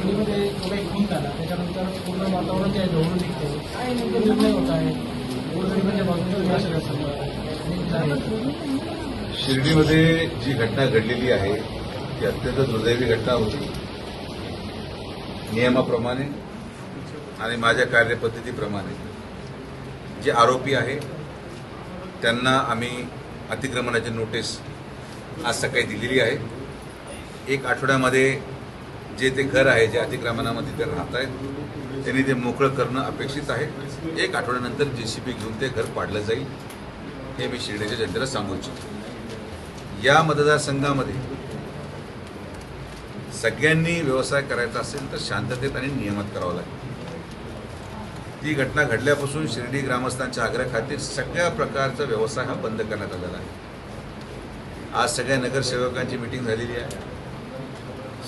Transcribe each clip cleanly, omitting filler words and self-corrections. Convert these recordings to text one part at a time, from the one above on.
शिर्डीमध्ये जो काही खून झाला त्याच्यानंतर पूर्ण वातावरण जे आहे ढवळून निघते काय नेमकं निर्णय होत आहे गोरगरिबांच्या बाजूने भाषण असतं. शिर्डीमध्ये जी घटना घडलेली आहे ती अत्यंत दुर्दैवी घटना होती. नियमाप्रमाणे आणि माझ्या कार्यपद्धतीप्रमाणे जे आरोपी आहे त्यांना आम्ही अतिक्रमणाची नोटीस आज सकाळी दिलेली आहे. 1 आठवड्यामध्ये जे ते घर आहे जे अतिक्रमणामध्ये ते राहत आहेत त्यांनी ते मोकळं करणं अपेक्षित आहे. 1 आठवड्यानंतर JCB घेऊन ते घर पाडलं जाईल हे मी शिर्डीच्या जनतेला सांगू इच्छितो. या मतदारसंघामध्ये सगळ्यांनी व्यवसाय करायचा असेल तर शांततेत आणि नियमात करावं लागेल. ती घटना घडल्यापासून शिर्डी ग्रामस्थांच्या आग्रहाखातीर सगळ्या प्रकारचा व्यवसाय हा बंद करण्यात आलेला आहे. आज सगळ्या नगरसेवकांची मीटिंग झालेली आहे.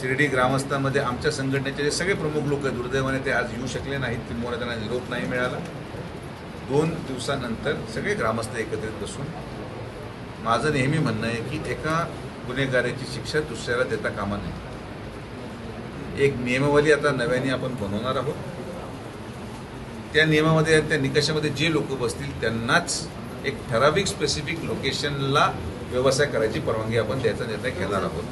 शिर्डी ग्रामस्थांमध्ये आमच्या संघटनेचे जे सगळे प्रमुख लोक आहेत दुर्दैवाने ते आज येऊ शकले नाहीत, किंवा त्यांना निरोप नाही मिळाला. 2 दिवसानंतर सगळे ग्रामस्थ एकत्रित बसून माझं नेहमी म्हणणं आहे की एका गुन्हेगाराची शिक्षा दुसऱ्याला देता कामा नये. एक नियमावली आता नव्याने आपण बनवणार आहोत. त्या नियमामध्ये त्या निकषामध्ये जे लोक बसतील त्यांनाच एक ठराविक स्पेसिफिक लोकेशनला व्यवसाय करायची परवानगी आपण द्यायचा निर्णय घेणार आहोत.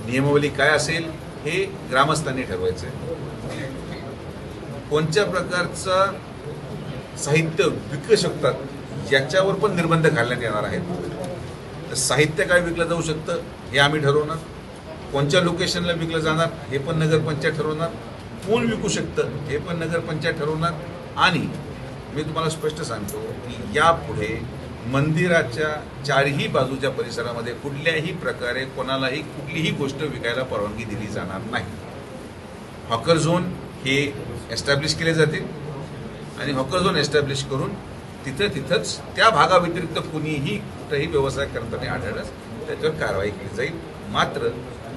नियमावली काय असेल हे ग्रामस्थांनी ठरवायचं आहे. कोणत्या प्रकारचं साहित्य विकू शकतात याच्यावर पण निर्बंध घालण्यात येणार आहेत. तर साहित्य काय विकलं जाऊ शकतं हे आम्ही ठरवणार. कोणत्या लोकेशनला विकलं जाणार हे पण नगरपंचायत ठरवणार. कोण विकू शकतं हे पण नगरपंचायत ठरवणार. आणि मी तुम्हाला स्पष्ट सांगतो की यापुढे मंदिराच्या 4ही बाजूच्या परिसरामध्ये कुठल्याही प्रकारे कोणालाही कुठलीही गोष्ट विकायला परवानगी दिली जाणार नाही. हॉकर झोन हे एस्टॅब्लिश केले जातील आणि हॉकर झोन एस्टॅब्लिश करून तिथंच त्या भागाव्यतिरिक्त कुणीही कुठेही व्यवसाय करताना आढळल्यास त्याच्यावर कारवाई केली जाईल. मात्र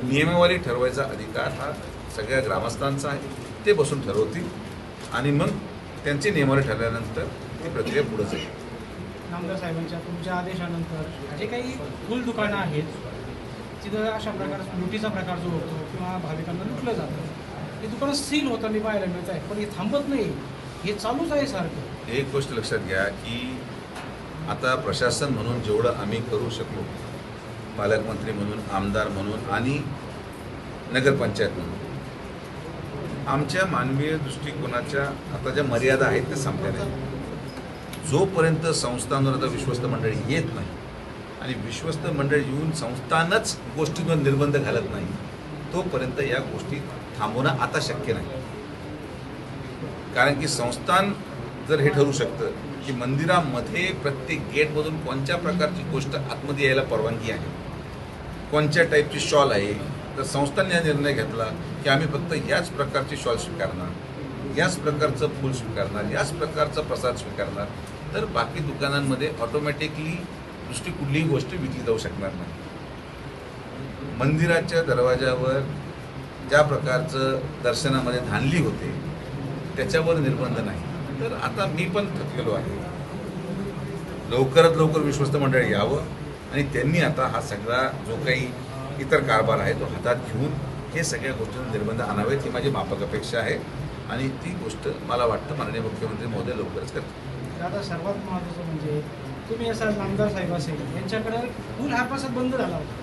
नियमावली ठरवायचा अधिकार हा सगळ्या ग्रामस्थांचा आहे. ते बसून ठरवतील आणि मग त्यांची नियमावली ठरल्यानंतर ती प्रक्रिया पुढे जाईल. नामदार साहेबांच्या तुमच्या आदेशानंतर जे काही फुल दुकानं आहेत तिथं अशा प्रकारचा लुटीचा प्रकार जो होतो किंवा भाविकांना लुटलं जातं हे दुकानं सील होताना पाहायला मिळत आहे. पण हे थांबत नाही, हे चालूच आहे सारखं. एक गोष्ट लक्षात घ्या की आता प्रशासन म्हणून जेवढं आम्ही करू शकलो, पालकमंत्री म्हणून, आमदार म्हणून आणि नगरपंचायत म्हणून, आमच्या मानवीय दृष्टिकोनाच्या आता ज्या मर्यादा आहेत त्या संपल्या नाही. जोपर्यंत संस्थांवर आता विश्वस्त मंडळी येत नाही आणि विश्वस्त मंडळ येऊन संस्थानच गोष्टींवर निर्बंध घालत नाही तोपर्यंत या गोष्टी थांबवणं आता शक्य नाही. कारण की संस्थान जर हे ठरवू शकतं की मंदिरामध्ये प्रत्येक गेटमधून कोणत्या प्रकारची गोष्ट आतमध्ये यायला परवानगी आहे, कोणत्या टाईपची शॉल आहे, तर संस्थांनी हा निर्णय घेतला की आम्ही फक्त याच प्रकारची शॉल स्वीकारणार, याच प्रकारचं फूल स्वीकारणार, याच प्रकारचा प्रसाद स्वीकारणार, तर बाकी दुकानांमध्ये ऑटोमॅटिकली दुसरी कुठलीही गोष्ट विकली जाऊ शकणार नाही. मंदिराच्या दरवाजावर ज्या प्रकारचं दर्शनामध्ये धानली होते त्याच्यावर निर्बंध नाही. तर आता मी पण थकलेलो आहे. लवकरात लवकर विश्वस्त मंडळ यावं आणि त्यांनी आता हा सगळा जो काही इतर कारभार आहे तो हातात घेऊन हे सगळ्या गोष्टींवर निर्बंध आणावेत ही माझी माफक अपेक्षा आहे. आणि ती गोष्ट मला वाटतं माननीय मुख्यमंत्री महोदय लवकरच करतील. आता सर्वात महत्त्वाचं म्हणजे तुम्ही असा नामदार साहेब असेल यांच्याकडे फुल हा प्रसाद बंद झाला होता.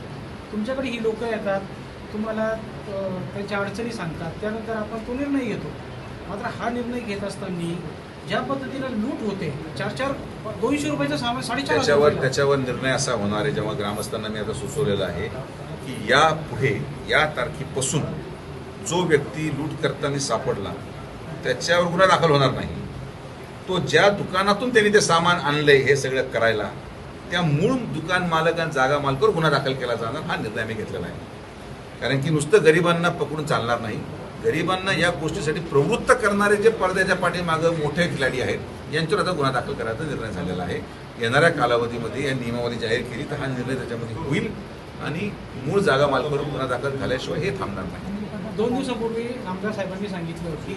तुमच्याकडे ही लोकं येतात, तुम्हाला त्यांच्या अडचणी सांगतात, त्यानंतर आपण तो निर्णय घेतो. मात्र हा निर्णय घेत असताना ज्या पद्धतीनं लूट होते 200 रुपयाचं सामान 4.5 त्याच्यावर निर्णय असा होणार आहे जेव्हा ग्रामस्थांना मी आता सुचवलेलं आहे की यापुढे या तारखेपासून जो व्यक्ती लूट करताना सापडला त्याच्यावर गुन्हा दाखल होणार नाही. तो ज्या दुकानातून त्यांनी ते सामान आणलंय हे सगळं करायला त्या मूळ दुकान मालक आणि जागा मालकावर गुन्हा दाखल केला जाणार हा निर्णय आम्ही घेतलेला आहे. कारण की नुसतं गरिबांना पकडून चालणार नाही. गरिबांना या गोष्टीसाठी प्रवृत्त करणारे जे पडद्याच्या पाठीमागं मोठे खिलाडी आहेत यांच्यावर आता गुन्हा दाखल करायचा निर्णय झालेला आहे. येणाऱ्या कालावधीमध्ये या नियमावली जाहीर केली तर हा निर्णय त्याच्यामध्ये होईल आणि मूळ जागा मालकावर गुन्हा दाखल झाल्याशिवाय हे थांबणार नाही. 2 दिवसापूर्वी आमदार साहेबांनी सांगितलं की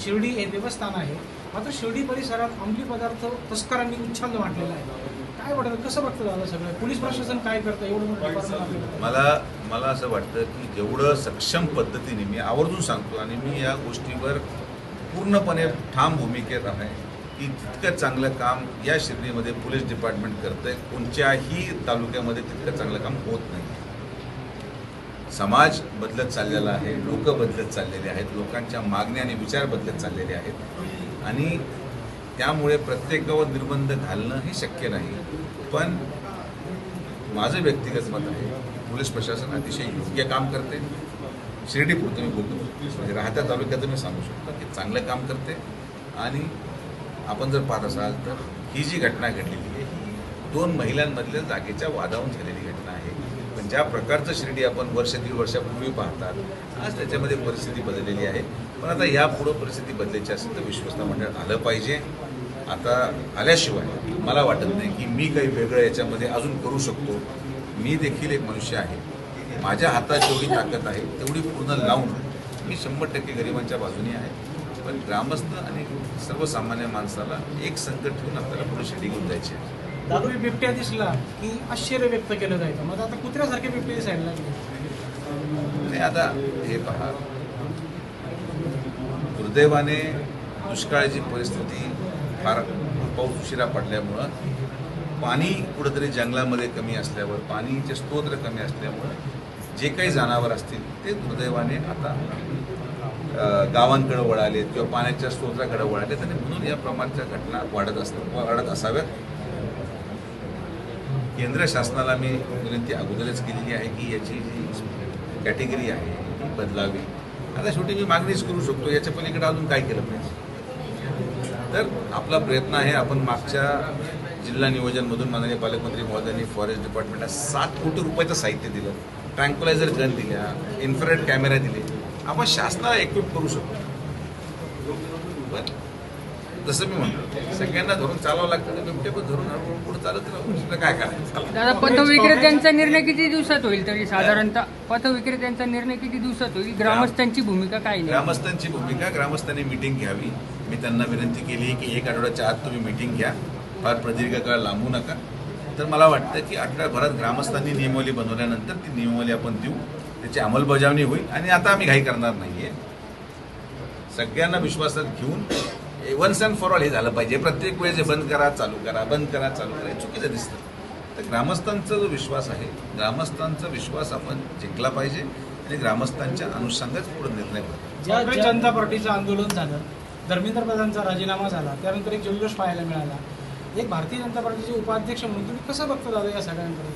शिर्डी हे देवस्थान आहे, मात्र शिर्डी परिसरात अंमली पदार्थ तस्करांनी उच्छाद वाटलेला आहे. काय वाटतं, कसं बघतं दादा सगळं? पोलीस प्रशासन काय करतं एवढं मोठं department आपल्याकडे? मला असं वाटतं की जेवढं सक्षम पद्धतीने मी आवर्जून सांगतो आणि मी या गोष्टीवर पूर्णपणे ठाम भूमिकेत आहे की तितकं चांगलं काम या शिर्डीमध्ये पोलीस डिपार्टमेंट करतंय. कोणत्याही तालुक्यामध्ये तितकं चांगलं काम होत नाही. समाज बदलत चाललेला आहे, लोक बदलत चाललेले आहेत, लोकांच्या मागण्या आणि विचार बदलत चाललेले आहेत आणि त्यामुळे प्रत्येकावर निर्बंध घालणं हे शक्य नाही. पण माझं व्यक्तिगत मत आहे पोलीस प्रशासन अतिशय योग्य काम करते. शिर्डीपुरतं मी बोलतो, म्हणजे राहत्या तालुक्यात मी सांगू शकतो की चांगलं काम करते. आणि आपण जर पाहत असाल तर ही जी घटना घडलेली आहे ही 2 महिलांमधल्या जागेच्या वादावून झालेली घटना आहे. पण ज्या प्रकारचं शिर्डी आपण वर्ष 1.5 वर्षापूर्वी पाहतात, आज त्याच्यामध्ये परिस्थिती बदललेली आहे. पण आता यापुढं परिस्थिती बदलायची असेल तर विश्वस्त मंडळ आलं पाहिजे. आता आल्याशिवाय मला वाटत नाही की मी काही वेगळं याच्यामध्ये अजून करू शकतो. मी देखील एक मनुष्य आहे. माझ्या हातात जेवढी ताकद आहे तेवढी पूर्ण लावून मी 100% गरिबांच्या बाजूने आहे. पण ग्रामस्थ आणि सर्वसामान्य माणसाला एक संकट ठेवून आपल्याला पुढे शिर्डी घेऊन जायची आहे. दारू बिबट्या दिसला की आश्चर्य व्यक्त केलं जायचं, मग आता कुत्र्यासारखे बिबटे दिसायला लागले. नाही, आता हे पहा, दुर्दैवाने दुष्काळाची परिस्थिती फार पाऊस उशिरा पडल्यामुळं, पाणी कुठंतरी जंगलामध्ये कमी असल्यावर, पाणीचे स्तोत्र कमी असल्यामुळं जे काही जनावर असतील ते दुर्दैवाने आता गावांकडे वळालेत किंवा पाण्याच्या स्तोत्राकडे वळालेत आणि म्हणून या प्रमाणाच्या घटना वाढत असाव्यात. केंद्र शासनाला मी विनंती अगोदरच केलेली आहे की याची जी कॅटेगरी आहे ती बदलावी. आता शेवटी मी मागणीच करू शकतो, याच्या पलीकडे अजून काय केलं पाहिजे. तर आपला प्रयत्न आहे. आपण मागच्या जिल्हा नियोजनमधून माननीय पालकमंत्री महोदयांनी फॉरेस्ट डिपार्टमेंटला 7 कोटी रुपयाचं साहित्य दिलं, ट्रँक्युलायझर गन दिल्या, इन्फ्रारेड कॅमेरा दिले. आपण शासनाला इक्विप करू शकतो. पण जसं मी म्हणतो सगळ्यांना धरून चालावं लागतं, तर बिबटे पण धरून हळूहळू पुढे चालत राहू. काय करायचं? दादा, पथविक्रेत्यांचा निर्णय किती दिवसात होईल तरी साधारणतः? पथविक्रेत्यांचा निर्णय किती दिवसात होईल? ग्रामस्थांची भूमिका काय नाही? ग्रामस्थांची भूमिका, ग्रामस्थांनी मिटिंग घ्यावी. मी त्यांना विनंती केली की 1 आठवड्याच्या आत तुम्ही मिटिंग घ्या, फार प्रदीर्घ काळ लांबू नका. तर मला वाटतं की आठवड्याभरात ग्रामस्थांनी नियमावली बनवल्यानंतर ती नियमावली आपण देऊ, त्याची अंमलबजावणी होईल. आणि आता आम्ही घाई करणार नाहीये. सगळ्यांना विश्वासात घेऊन वन्स अँड फॉर ऑल हे झालं पाहिजे. प्रत्येक वेळेस बंद करा चालू करा, बंद करा चालू करा, हे चुकीचं दिसतं. तर ग्रामस्थांचा जो विश्वास आहे, ग्रामस्थांचा विश्वास आपण जिंकला पाहिजे आणि ग्रामस्थांच्या अनुषंगाच पुढे निर्णय होईल. ज्या जनता पार्टीचं आंदोलन झालं, धर्मेंद्र प्रधानचा राजीनामा झाला, त्यानंतर एक जल्लोष पाहायला मिळाला. एक भारतीय जनता पार्टीचे उपाध्यक्ष म्हणून तुम्ही कसं बघता दादा या सगळ्यांकडे?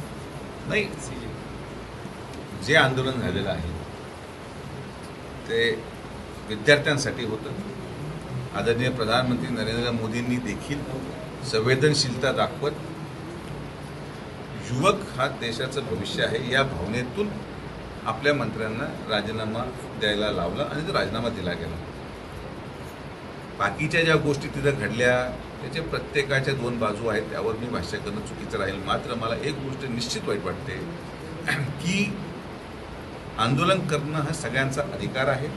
नाही, जे आंदोलन झालेलं आहे ते विद्यार्थ्यांसाठी होतं. आदरणीय प्रधानमंत्री नरेंद्र मोदींनी देखील संवेदनशीलता दाखवत युवक हा देशाचं भविष्य आहे या भावनेतून आपल्या मंत्र्यांना राजीनामा द्यायला लावला आणि तो राजीनामा दिला गेला. बाकीच्या ज्या गोष्टी तिथं घडल्या त्याचे प्रत्येकाच्या 2 बाजू आहेत, त्यावर मी भाष्य करणं चुकीचं राहील. मात्र मला एक गोष्ट निश्चित वाईट वाटते की आंदोलन करणं हा सगळ्यांचा अधिकार आहे.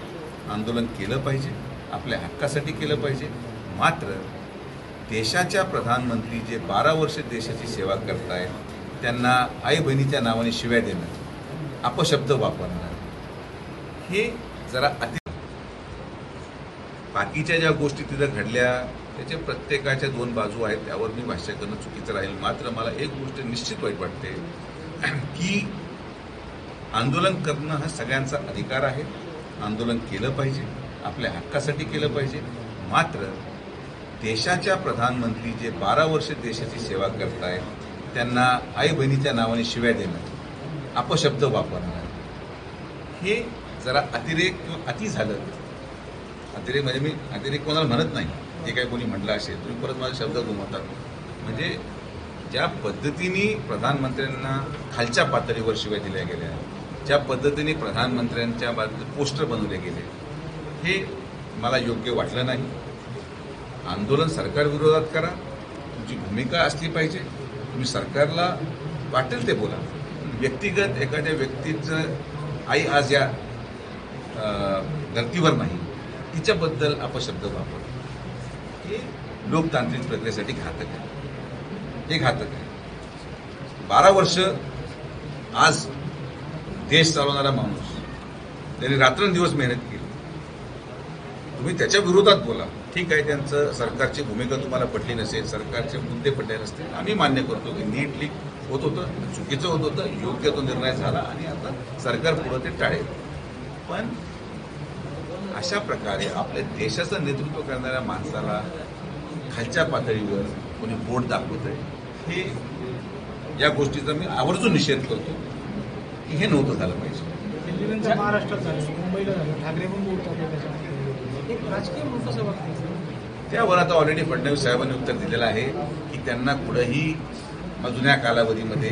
आंदोलन केलं पाहिजे, आपल्या हक्कासाठी केलं पाहिजे. मात्र देशाच्या प्रधानमंत्री जे 12 वर्ष देशाची सेवा करतायत त्यांना आई बहिणीच्या नावाने शिव्या देणं, अपशब्द वापरणं हे जरा बाकीच्या ज्या गोष्टी तिथं घडल्या त्याचे प्रत्येकाच्या 2 बाजू आहेत, त्यावर मी भाष्य करणं चुकीचं राहील. मात्र मला एक गोष्ट निश्चित वाईट वाटते की आंदोलन करणं हा सगळ्यांचा अधिकार आहे. आंदोलन केलं पाहिजे, आपल्या हक्कासाठी केलं पाहिजे. मात्र देशाच्या प्रधानमंत्री जे 12 वर्ष देशाची सेवा करतायत त्यांना आई बहिणीच्या नावाने शिव्या देणं, अपशब्द वापरणं हे जरा अतिरेक किंवा अति झालं. अतिरेक म्हणजे मी अतिरेक कोणाला म्हणत नाही, जे काही कोणी म्हटलं असेल तुम्ही परत माझे शब्द घुमवतात. म्हणजे ज्या पद्धतीने प्रधानमंत्र्यांना खालच्या पातळीवर शिव्या दिल्या गेल्या, ज्या पद्धतीने प्रधानमंत्र्यांच्या बाजूने पोस्टर बनवले गेले, हे मला योग्य वाटलं नाही. आंदोलन सरकारविरोधात करा, तुमची भूमिका असली पाहिजे. तुम्ही सरकारला वाटेल ते बोला. व्यक्तिगत एखाद्या व्यक्तीचं आई आज या धर्तीवर नाही, तिच्याबद्दल अपशब्द वापर हे लोकतांत्रिक प्रक्रियेसाठी घातक आहे. हे घातक आहे. 12 वर्ष आज देश चालवणारा माणूस, त्यांनी रात्रंदिवस मेहनत केली. तुम्ही त्याच्या विरोधात बोला, ठीक आहे, त्यांचं सरकारची भूमिका तुम्हाला पटली नसेल, सरकारचे मुद्दे पटले नसतील, आम्ही मान्य करतो की नीट लीक होत होतं, चुकीचं होत होतं, योग्य तो निर्णय झाला आणि आता सरकार पुढं ते टाळेल. पण अशा प्रकारे आपल्या देशाचं नेतृत्व करणाऱ्या माणसाला खालच्या पातळीवर कोणी बोट दाखवत आहे, हे या गोष्टीचा मी आवर्जून निषेध करतो की हे नव्हतं झालं पाहिजे. दिल्लीनंतर महाराष्ट्रात झालं, मुंबईला झालं, ठाकरे पण बोलतात त्याच्यामध्ये. एक राजकीय म्हणून कसं वाटतं? त्यावर आता ऑलरेडी फडणवीस साहेबांनी उत्तर दिलेलं आहे की त्यांना कुठंही जुन्या कालावधीमध्ये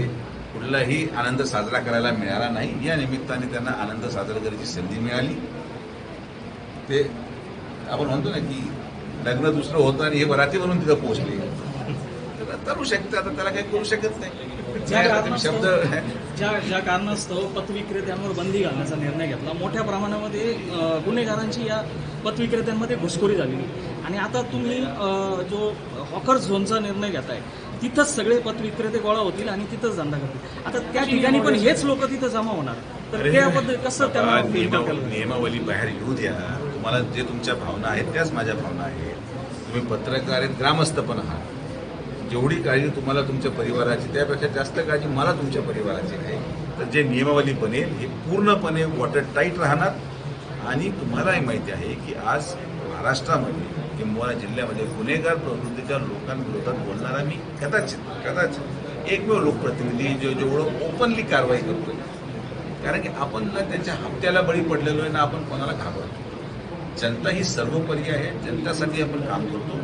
कुठलाही आनंद साजरा करायला मिळाला नाही. या निमित्ताने त्यांना आनंद साजरा करायची संधी मिळाली. ते आपण म्हणतो ना की लग्न दुसरं होतं आणि हे बराती म्हणून तिथं पोहोचले, तर करू शकते. आता त्याला काही करू शकत नाही. शब्द ज्या कारणास्तव पतविक्रेत्यांवर बंदी घालण्याचा निर्णय घेतला, मोठ्या प्रमाणामध्ये गुन्हेगारांची या पतविक्रेत्यांमध्ये घुसखोरी झाली आणि आता तुम्ही जो हॉकर झोनचा निर्णय घेताय, तिथंच सगळे पतविक्रेते गोळा होतील आणि तिथंच धंदा करतील. आता त्या ठिकाणी पण हेच लोक तिथं जमा होणार, तर त्याबद्दल कसं त्यांना नियमावली बाहेर येऊ द्या. तुम्हाला जे तुमच्या भावना आहेत त्याच माझ्या भावना आहेत. तुम्ही पत्रकार आहेत, ग्रामस्थ पण आहात. जेवढी काळजी तुम्हाला तुमच्या परिवाराची, त्यापेक्षा जास्त काळजी मला तुमच्या परिवाराची आहे. तर जे नियमावली बनेल हे पूर्णपणे वॉटर टाईट राहणार आणि तुम्हालाही माहिती आहे की आज महाराष्ट्रामध्ये किंवा जिल्ह्यामध्ये गुन्हेगार प्रवृत्तीच्या लोकांविरोधात बोलणारा मी कदाचित एकमेव लोकप्रतिनिधी जेवढं ओपनली कारवाई करतोय. कारण की आपण ना त्यांच्या हप्त्याला बळी पडलेलो आहे ना आपण कोणाला घाबरतो. जनता ही सर्वोपरी आहे, जनतेसाठी आपण काम करतो.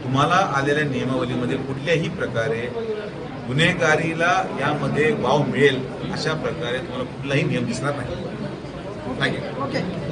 तुम्हाला आलेल्या नियमावलीमध्ये कुठल्याही प्रकारे गुन्हेगारीला यामध्ये वाव मिळेल अशा प्रकारे तुम्हाला कुठलाही नियम दिसणार नाही. थँक्यू.